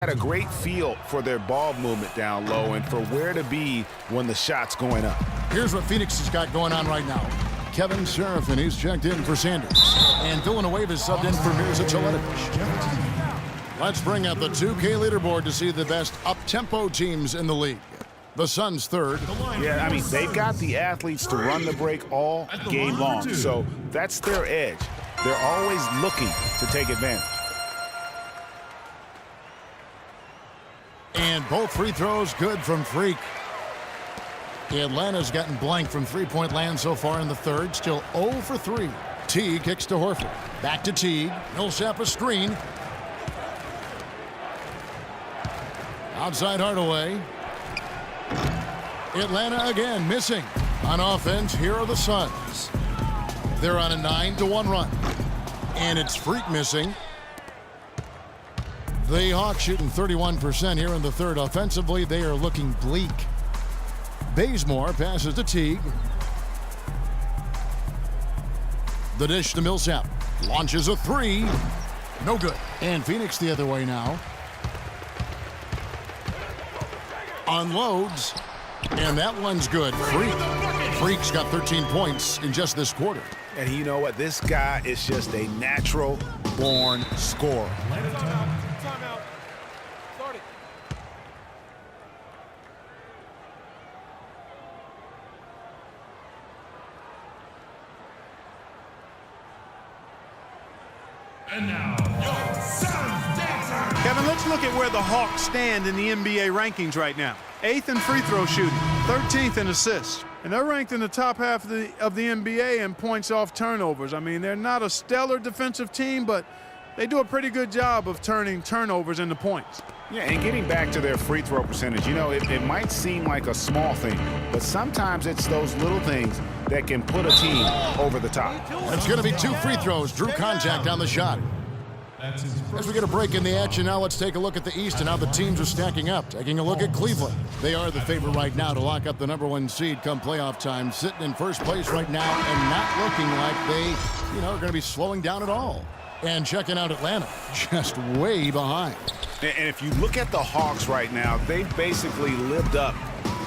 Had a great feel for their ball movement down low and for where to be when the shot's going up. Here's what Phoenix has got going on right now. Kevin Serafin, he's checked in for Sanders. And Villanueva is subbed in for Mirza Teletovic. Let's bring out the 2K leaderboard to see the best up-tempo teams in the league. The Suns third. Yeah, I mean, they've got the athletes to run the break all game long, so that's their edge. They're always looking to take advantage. And both free throws good from Freak. Atlanta's gotten blank from three-point land so far in the third. Still 0 for 3. Teague kicks to Horford. Back to Teague. Millsap a screen. Outside Hardaway. Atlanta again missing. On offense, here are the Suns. They're on a 9-1 run. And it's Freak missing. The Hawks shooting 31% here in the third. Offensively, they are looking bleak. Bazemore passes to Teague. The dish to Millsap. Launches a three. No good. And Phoenix the other way now. Unloads. And that one's good. Freak's got 13 points in just this quarter. And you know what? This guy is just a natural-born scorer. And now, your Suns dancer. Kevin, let's look at where the Hawks stand in the NBA rankings right now. 8th in free throw shooting, 13th in assists. And they're ranked in the top half of the NBA in points off turnovers. I mean, they're not a stellar defensive team, but they do a pretty good job of turning turnovers into points. Yeah, and getting back to their free throw percentage, you know, it might seem like a small thing, but sometimes it's those little things that can put a team over the top. It's going to be 2 free throws. Drew contact on the shot. As we get a break in the action now, let's take a look at the East and how the teams are stacking up. Taking a look at Cleveland. They are the favorite right now to lock up the #1 seed come playoff time. Sitting in first place right now and not looking like they, are going to be slowing down at all. And checking out Atlanta, just way behind. And if you look at the Hawks right now, they've basically lived up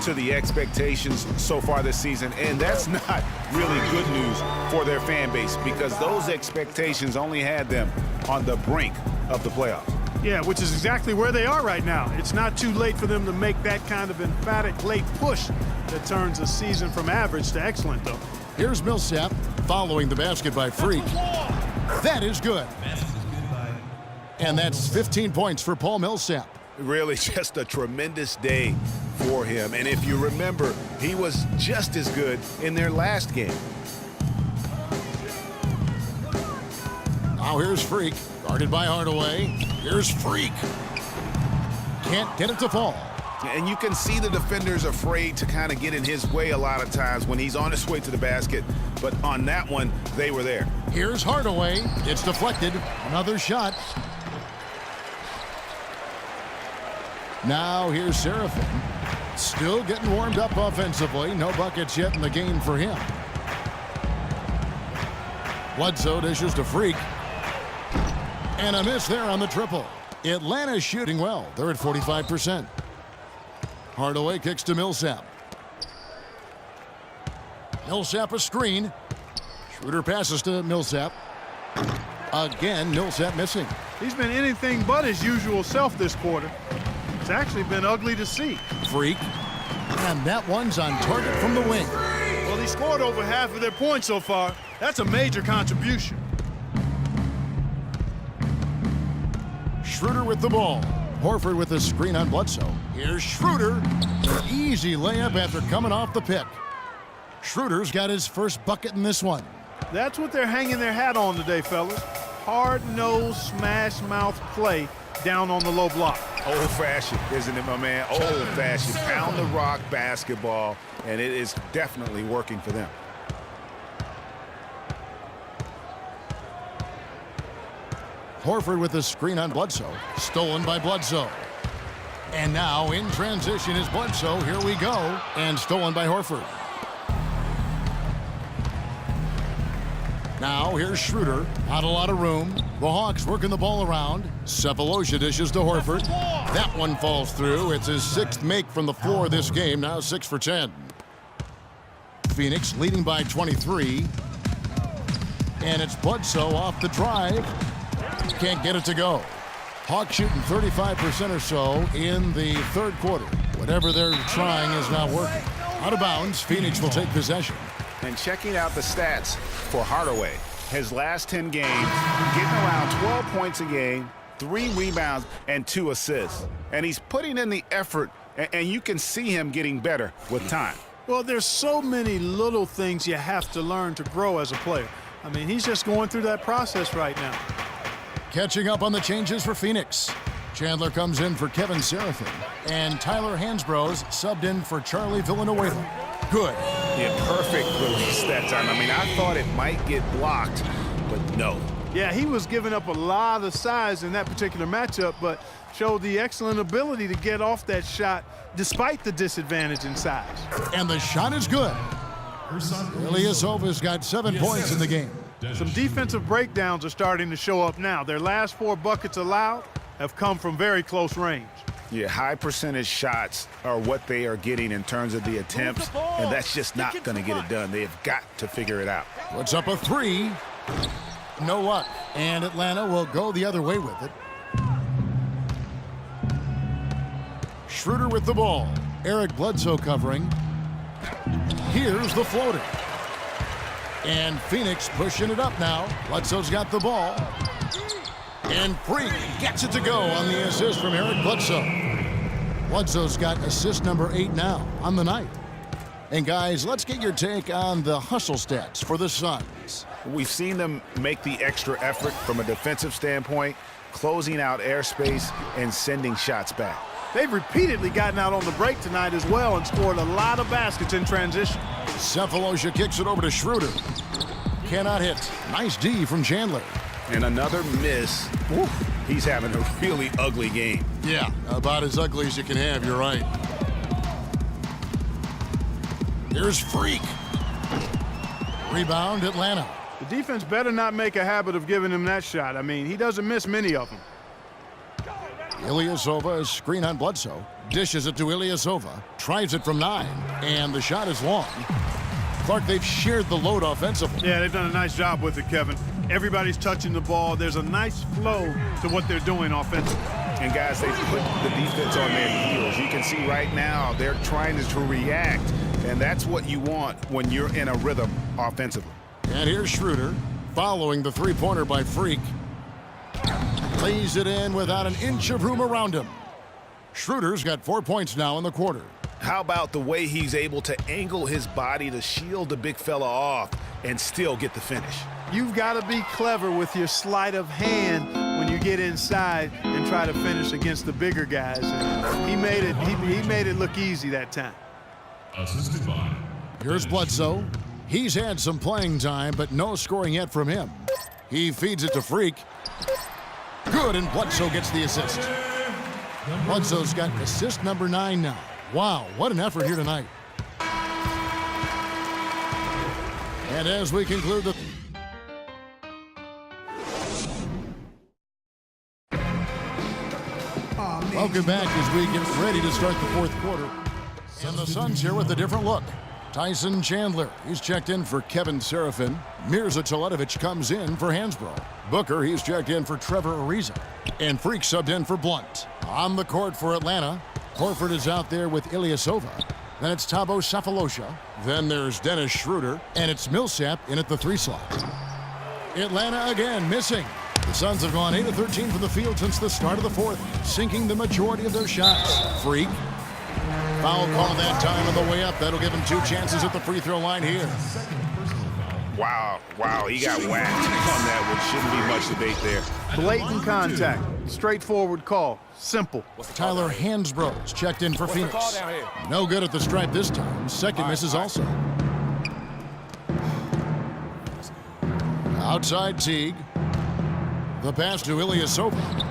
to the expectations so far this season, and that's not really good news for their fan base because those expectations only had them on the brink of the playoffs. Yeah, which is exactly where they are right now. It's not too late for them to make that kind of emphatic late push that turns a season from average to excellent, though. Here's Millsap following the basket by Freak. That is good. And that's 15 points for Paul Millsap. Really just a tremendous day for him. And if you remember, he was just as good in their last game. Now here's Freak, guarded by Hardaway. Here's Freak. Can't get it to fall. And you can see the defenders afraid to kind of get in his way a lot of times when he's on his way to the basket. But on that one, they were there. Here's Hardaway. It's deflected. Another shot. Now here's Serafin. Still getting warmed up offensively. No buckets yet in the game for him. Bledsoe dishes to Freak. And a miss there on the triple. Atlanta's shooting well. They're at 45%. Hardaway kicks to Millsap. Millsap a screen. Schroeder passes to Millsap. Again, Millsap missing. He's been anything but his usual self this quarter. It's actually been ugly to see. Freak. And that one's on target from the wing. Well, he scored over half of their points so far. That's a major contribution. Schroeder with the ball. Horford with the screen on Bledsoe. Here's Schroeder. An easy layup after coming off the pick. Schroeder's got his first bucket in this one. That's what they're hanging their hat on today, fellas. Hard-nosed, smash-mouth play down on the low block. Old-fashioned, isn't it, my man? Old-fashioned. Pound the rock basketball, and it is definitely working for them. Horford with the screen on Bledsoe. Stolen by Bledsoe. And now in transition is Bledsoe. Here we go. And stolen by Horford. Now here's Schroeder. Not a lot of room. The Hawks working the ball around. Sefolosha dishes to Horford. That one falls through. It's his 6th make from the floor this game. Now 6 for 10. Phoenix leading by 23. And it's Bledsoe off the drive. Can't get it to go. Hawks shooting 35% or so in the 3rd quarter. Whatever they're trying is not working. Out of bounds, Phoenix will take possession. And checking out the stats for Hardaway. His last 10 games, getting around 12 points a game, 3 rebounds, and 2 assists. And he's putting in the effort, and you can see him getting better with time. Well, there's so many little things you have to learn to grow as a player. I mean, he's just going through that process right now. Catching up on the changes for Phoenix. Chandler comes in for Kevin Serafin. And Tyler Hansbrough subbed in for Charlie Villanueva. Good. Yeah, perfect release that time. I mean, I thought it might get blocked, but no. Yeah, he was giving up a lot of size in that particular matchup, but showed the excellent ability to get off that shot despite the disadvantage in size. And the shot is good. Ilyasova's got 7 points in the game. Some defensive breakdowns are starting to show up now. Their last 4 buckets allowed have come from very close range. Yeah, high percentage shots are what they are getting in terms of the attempts, and that's just not going to get it done. They have got to figure it out. Puts up a 3. No luck. And Atlanta will go the other way with it. Schroeder with the ball. Eric Bledsoe covering. Here's the floater. And Phoenix pushing it up now. Bledsoe's got the ball. And Freak gets it to go on the assist from Eric Bledsoe. Bledsoe's got assist number 8 now on the night. And guys, let's get your take on the hustle stats for the Suns. We've seen them make the extra effort from a defensive standpoint, closing out airspace and sending shots back. They've repeatedly gotten out on the break tonight as well and scored a lot of baskets in transition. Sefolosha kicks it over to Schroeder. Cannot hit. Nice D from Chandler. And another miss. Woo. He's having a really ugly game. Yeah, about as ugly as you can have, you're right. Here's Freak. Rebound, Atlanta. The defense better not make a habit of giving him that shot. I mean, he doesn't miss many of them. Ilyasova, screen on Bledsoe. Dishes it to Ilyasova. Tries it from 9. And the shot is long. Clark, they've shared the load offensively. Yeah, they've done a nice job with it, Kevin. Everybody's touching the ball. There's a nice flow to what they're doing offensively. And guys, they've put the defense on their heels. You can see right now they're trying to react, and that's what you want when you're in a rhythm offensively. And here's Schroeder, following the 3-pointer by Freak. Lays it in without an inch of room around him. Schroeder's got 4 points now in the quarter. How about the way he's able to angle his body to shield the big fella off and still get the finish? You've got to be clever with your sleight of hand when you get inside and try to finish against the bigger guys. And he made it look easy that time. Assisted by. Here's Bledsoe. He's had some playing time, but no scoring yet from him. He feeds it to Freak. Good, and Bledsoe gets the assist. Bledsoe's got assist number 9 now. Wow, what an effort here tonight. And as we conclude the... Welcome back as we get ready to start the 4th quarter. And the Suns here with a different look. Tyson Chandler, he's checked in for Kevin Serafin. Mirza Teletovic comes in for Hansbrough. Booker, he's checked in for Trevor Ariza. And Freak subbed in for Blunt. On the court for Atlanta, Horford is out there with Ilyasova. Then it's Thabo Sefolosha. Then there's Dennis Schroeder. And it's Millsap in at the 3 slot. Atlanta again missing. The Suns have gone 8 of 13 from the field since the start of the 4th, sinking the majority of their shots. Freak. Foul call that time on the way up. That'll give him 2 chances at the free throw line here. Wow, he got whacked on that one. Shouldn't be much debate there. Blatant contact. Straightforward call. Simple. Tyler Hansbrough checked in for Phoenix. No good at the stripe this time. Second misses also. Outside Teague. The pass to Ilyasova.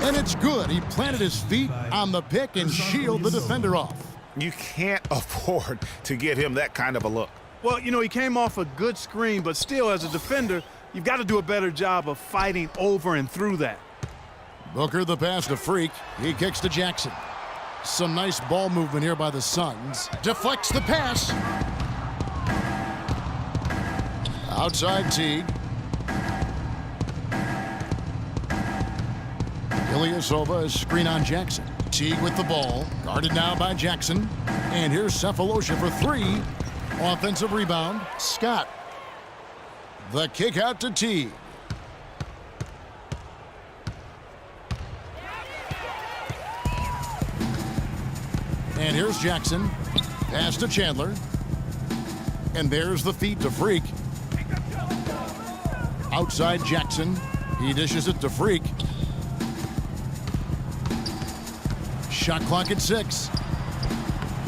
And it's good. He planted his feet on the pick and shielded the defender off. You can't afford to give him that kind of a look. Well, you know, he came off a good screen, but still, as a defender, you've got to do a better job of fighting over and through that. Booker the pass to Freak. He kicks to Jackson. Some nice ball movement here by the Suns. Deflects the pass. Outside Teague. Ilyasova is screen on Jackson. Teague with the ball. Guarded now by Jackson. And here's Sefolosha for three. Offensive rebound. Scott. The kick out to Teague. And here's Jackson. Pass to Chandler. And there's the feed to Freak. Outside Jackson. He dishes it to Freak. Shot clock at 6.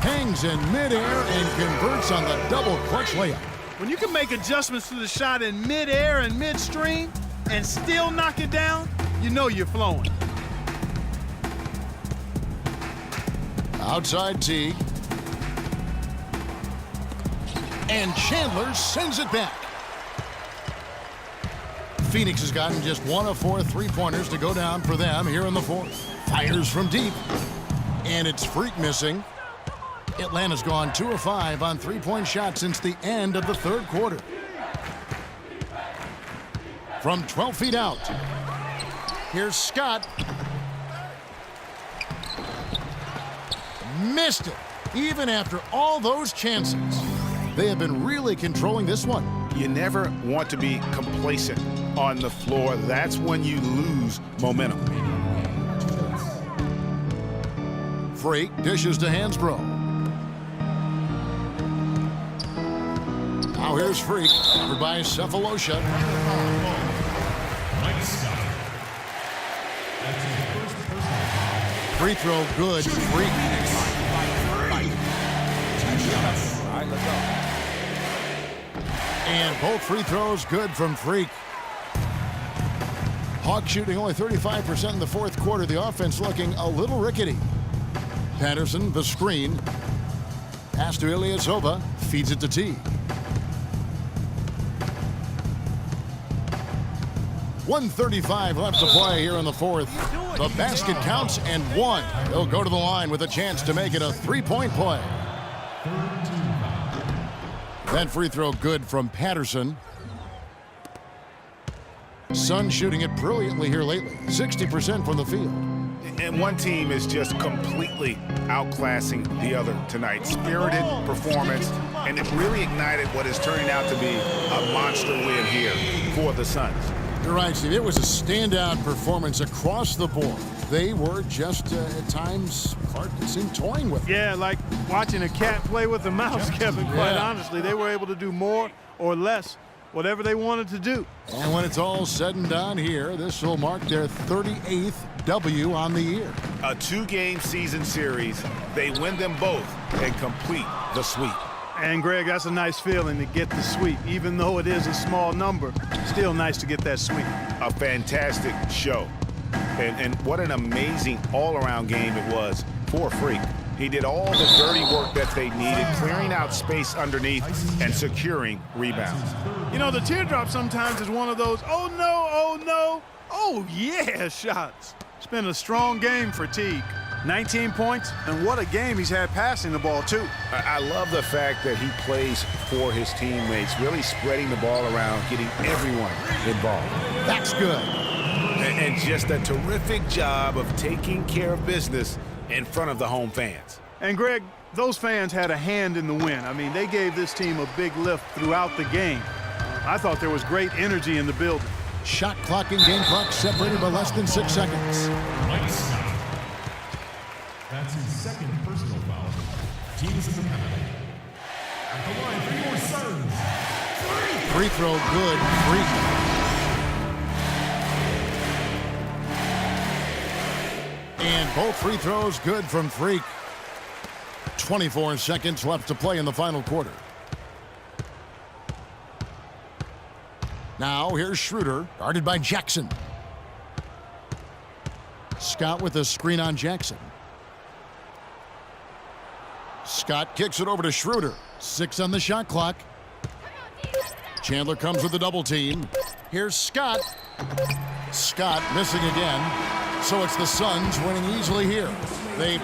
Hangs in midair and converts on the double clutch layup. When you can make adjustments to the shot in midair and midstream and still knock it down, you know you're flowing. Outside Teague. And Chandler sends it back. Phoenix has gotten just 1 of 4 3-pointers to go down for them here in the fourth. Fires from deep. And it's Freak missing. Atlanta's gone 2 of 5 on 3-point shots since the end of the third quarter. From 12 feet out. Here's Scott. Missed it. Even after all those chances. They have been really controlling this one. You never want to be complacent on the floor. That's when you lose momentum. Freak dishes to Hansbrough. Now here's Freak, covered by Sefolosha. Mike Scott. That's his first personal. Free throw good. Freak. All right, let's go. And both free throws good from Freak. Hawks shooting only 35% in the fourth quarter. The offense looking a little rickety. Patterson, the screen. Pass to Ilyasova. Feeds it to T. 1:35 left to play here in the fourth. The basket counts and one. He'll go to the line with a chance to make it a 3-point play. That free throw good from Patterson. Suns shooting it brilliantly here lately. 60% from the field. And one team is just completely outclassing the other tonight. Spirited performance, and it really ignited what is turning out to be a monster win here for the Suns. You're right, Steve. It was a standout performance across the board. They were just, at times, Clark could seem toying with it. Yeah, like watching a cat play with a mouse, Kevin, quite honestly. They were able to do more or less, whatever they wanted to do. And when it's all said and done here, this will mark their 38th W on the year. A 2-game season series. They win them both and complete the sweep. And, Greg, that's a nice feeling to get the sweep. Even though it is a small number, still nice to get that sweep. A fantastic show. And what an amazing all-around game it was for Freak. He did all the dirty work that they needed, clearing out space underneath and securing rebounds. You know, the teardrop sometimes is one of those, oh, no, oh, no, oh, yeah, shots. It's been a strong game for Teague. 19 points, and what a game he's had passing the ball, too. I love the fact that he plays for his teammates, really spreading the ball around, getting everyone involved. That's good. And just a terrific job of taking care of business in front of the home fans. And, Greg, those fans had a hand in the win. I mean, they gave this team a big lift throughout the game. I thought there was great energy in the building. Shot clock and game clock separated by less than 6 seconds. Mike Scott. That's his second personal foul. Team is in the penalty. At the line for your Suns. Free throw good. Freak. And both free throws good from Freak. 24 seconds left to play in the final quarter. Now here's Schroeder, guarded by Jackson. Scott with a screen on Jackson. Scott kicks it over to Schroeder. 6 on the shot clock. Chandler comes with a double team. Here's Scott. Scott missing again. So it's the Suns winning easily here. They